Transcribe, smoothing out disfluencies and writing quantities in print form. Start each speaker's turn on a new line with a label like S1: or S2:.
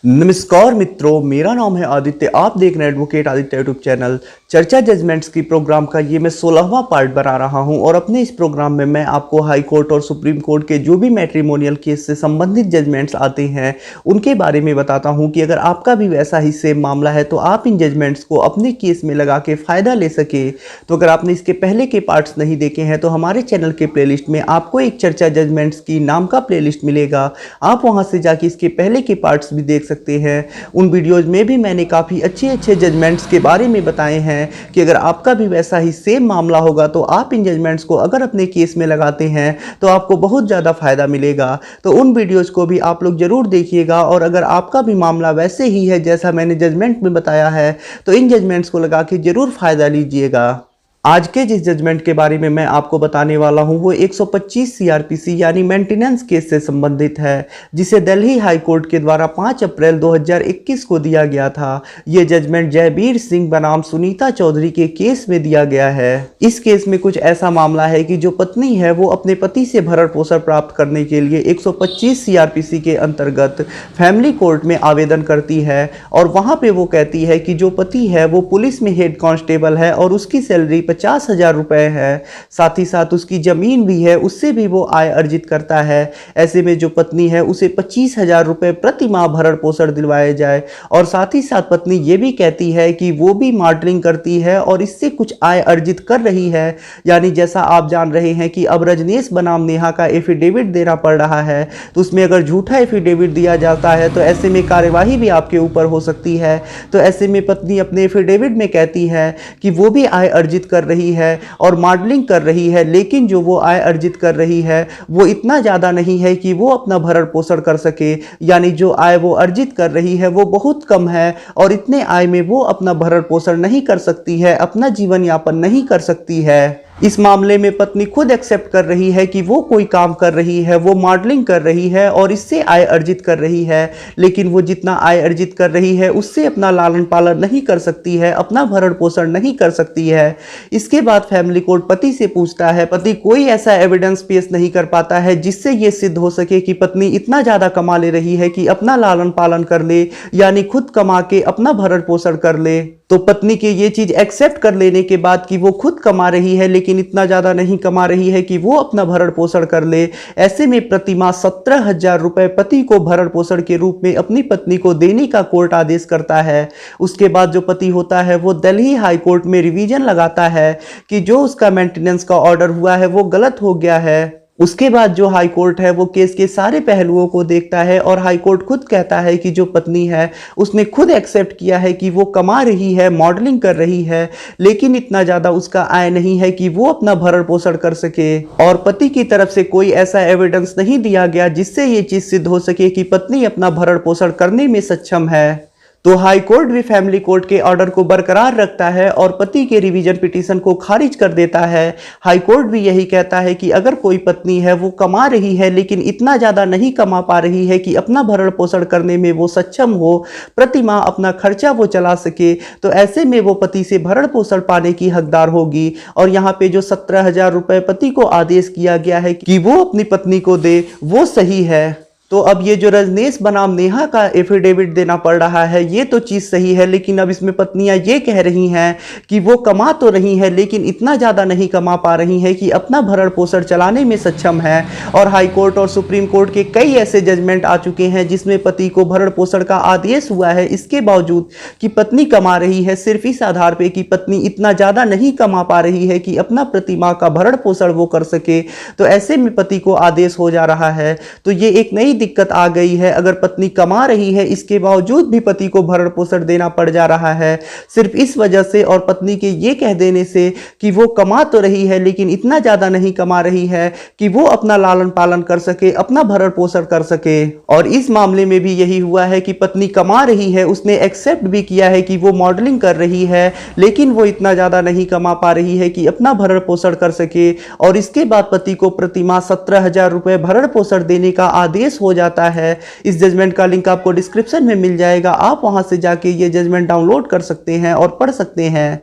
S1: नमस्कार मित्रों, मेरा नाम है आदित्य। आप देख रहे हैं एडवोकेट आदित्य यूट्यूब चैनल। चर्चा जजमेंट्स की प्रोग्राम का ये मैं 16वां पार्ट बना रहा हूं और अपने इस प्रोग्राम में मैं आपको हाई कोर्ट और सुप्रीम कोर्ट के जो भी मैट्रिमोनियल केस से संबंधित जजमेंट्स आते हैं उनके बारे में बताता हूं कि अगर आपका भी वैसा ही सेम मामला है तो आप इन जजमेंट्स को अपने केस में लगा के फ़ायदा ले सके। तो अगर आपने इसके पहले के पार्ट्स नहीं देखे हैं तो हमारे चैनल के प्लेलिस्ट में आपको एक चर्चा जजमेंट्स की नाम का प्लेलिस्ट मिलेगा। आप वहाँ से जाके इसके पहले के पार्ट्स भी देख सकते हैं। उन वीडियोज में भी मैंने काफ़ी अच्छे जजमेंट्स के बारे में बताए हैं कि अगर आपका भी वैसा ही सेम मामला होगा तो आप इन जजमेंट्स को अगर अपने केस में लगाते हैं तो आपको बहुत ज़्यादा फ़ायदा मिलेगा। तो उन वीडियोज़ को भी आप लोग ज़रूर देखिएगा और अगर आपका भी मामला वैसे ही है जैसा मैंने जजमेंट में बताया है तो इन जजमेंट्स को लगा के ज़रूर फ़ायदा लीजिएगा। आज के जिस जजमेंट के बारे में मैं आपको बताने वाला हूं वो 125 सीआरपीसी यानी मेंटेनेंस केस से संबंधित है, जिसे दिल्ली हाई कोर्ट के द्वारा 5 अप्रैल 2021 को दिया गया था। ये जजमेंट जयबीर सिंह बनाम सुनीता चौधरी के केस में दिया गया है। इस केस में कुछ ऐसा मामला है कि जो पत्नी है वो अपने पति से भरण पोषण प्राप्त करने के लिए 125 सीआरपीसी के अंतर्गत फैमिली कोर्ट में आवेदन करती है और वहाँ पे वो कहती है कि जो पति है वो पुलिस में हेड कांस्टेबल है और उसकी सैलरी 50,000 रुपए है, साथ ही साथ उसकी जमीन भी है, उससे भी वो आय अर्जित करता है। ऐसे में जो पत्नी है उसे 25,000 रुपए प्रति माह भरण पोषण दिलवाए जाए और साथ ही साथ पत्नी ये भी कहती है कि वो भी मॉडलिंग करती है और इससे कुछ आय अर्जित कर रही है। यानी जैसा आप जान रहे हैं कि अब रजनीश बनाम नेहा का एफिडेविट देना पड़ रहा है, तो उसमें अगर झूठा एफिडेविट दिया जाता है तो ऐसे में कार्यवाही भी आपके ऊपर हो सकती है। तो ऐसे में पत्नी अपने एफिडेविट में कहती है कि वो भी आय अर्जित कर रही है और मॉडलिंग कर रही है, लेकिन जो वो आय अर्जित कर रही है वो इतना ज़्यादा नहीं है कि वो अपना भरण पोषण कर सके। यानी जो आय वो अर्जित कर रही है वो बहुत कम है और इतने आय में वो अपना भरण पोषण नहीं कर सकती है, अपना जीवन यापन नहीं कर सकती है। इस मामले में पत्नी खुद एक्सेप्ट कर रही है कि वो कोई काम कर रही है, वो मॉडलिंग कर रही है और इससे आय अर्जित कर रही है, लेकिन वो जितना आय अर्जित कर रही है उससे अपना लालन पालन नहीं कर सकती है, अपना भरण पोषण नहीं कर सकती है। इसके बाद फैमिली कोर्ट पति से पूछता है, पति कोई ऐसा एविडेंस पेश नहीं कर पाता है जिससे ये सिद्ध हो सके कि पत्नी इतना ज़्यादा कमा ले रही है कि अपना लालन पालन कर ले, यानी खुद कमा के अपना भरण पोषण कर ले। तो पत्नी के ये चीज एक्सेप्ट कर लेने के बाद कि वो खुद कमा रही है लेकिन इतना ज़्यादा नहीं कमा रही है कि वो अपना भरण पोषण कर ले, ऐसे में प्रति माह 17,000 रुपए पति को भरण पोषण के रूप में अपनी पत्नी को देने का कोर्ट आदेश करता है। उसके बाद जो पति होता है वो दिल्ली हाई कोर्ट में रिवीजन लगाता है कि जो उसका मेंटेनेंस का ऑर्डर हुआ है वो गलत हो गया है। उसके बाद जो हाई कोर्ट है वो केस के सारे पहलुओं को देखता है और हाई कोर्ट खुद कहता है कि जो पत्नी है उसने खुद एक्सेप्ट किया है कि वो कमा रही है, मॉडलिंग कर रही है, लेकिन इतना ज़्यादा उसका आय नहीं है कि वो अपना भरण पोषण कर सके और पति की तरफ से कोई ऐसा एविडेंस नहीं दिया गया जिससे ये चीज़ सिद्ध हो सके कि पत्नी अपना भरण पोषण करने में सक्षम है। तो हाई कोर्ट भी फैमिली कोर्ट के ऑर्डर को बरकरार रखता है और पति के रिवीजन पिटीशन को खारिज कर देता है। हाई कोर्ट भी यही कहता है कि अगर कोई पत्नी है वो कमा रही है लेकिन इतना ज़्यादा नहीं कमा पा रही है कि अपना भरण पोषण करने में वो सक्षम हो, प्रति माह अपना खर्चा वो चला सके, तो ऐसे में वो पति से भरण पोषण पाने की हकदार होगी। और यहाँ पे जो 17,000 रुपये पति को आदेश किया गया है कि वो अपनी पत्नी को दे वो सही है। तो अब ये जो रजनीश बनाम नेहा का एफिडेविट देना पड़ रहा है ये तो चीज़ सही है, लेकिन अब इसमें पत्नियां ये कह रही हैं कि वो कमा तो रही है लेकिन इतना ज़्यादा नहीं कमा पा रही है कि अपना भरण पोषण चलाने में सक्षम है। और हाई कोर्ट और सुप्रीम कोर्ट के कई ऐसे जजमेंट आ चुके हैं जिसमें पति को भरण पोषण का आदेश हुआ है, इसके बावजूद कि पत्नी कमा रही है, सिर्फ इस आधार पर कि पत्नी इतना ज़्यादा नहीं कमा पा रही है कि अपना प्रति माह का भरण पोषण वो कर सके, तो ऐसे में पति को आदेश हो जा रहा है। तो ये एक नई दिक्कत आ गई है। अगर पत्नी कमा रही है इसके बावजूद भी पति को भरण पोषण देना पड़ जा रहा है सिर्फ इस वजह से, और पत्नी के ये कह देने से कि वो कमा तो रही है लेकिन इतना ज्यादा नहीं कमा रही है कि वो अपना लालन पालन कर सके, अपना भरण पोषण कर सके। और इस मामले में भी यही हुआ है कि पत्नी कमा रही है, उसने एक्सेप्ट भी किया है कि वो मॉडलिंग कर रही है, लेकिन वो इतना ज्यादा नहीं कमा पा रही है कि अपना भरण पोषण कर सके। और इसके बाद पति को प्रति माह 17,000 रुपए भरण पोषण देने का आदेश हो जाता है। इस जजमेंट का लिंक आपको डिस्क्रिप्शन में मिल जाएगा, आप वहां से जाके ये जजमेंट डाउनलोड कर सकते हैं और पढ़ सकते हैं।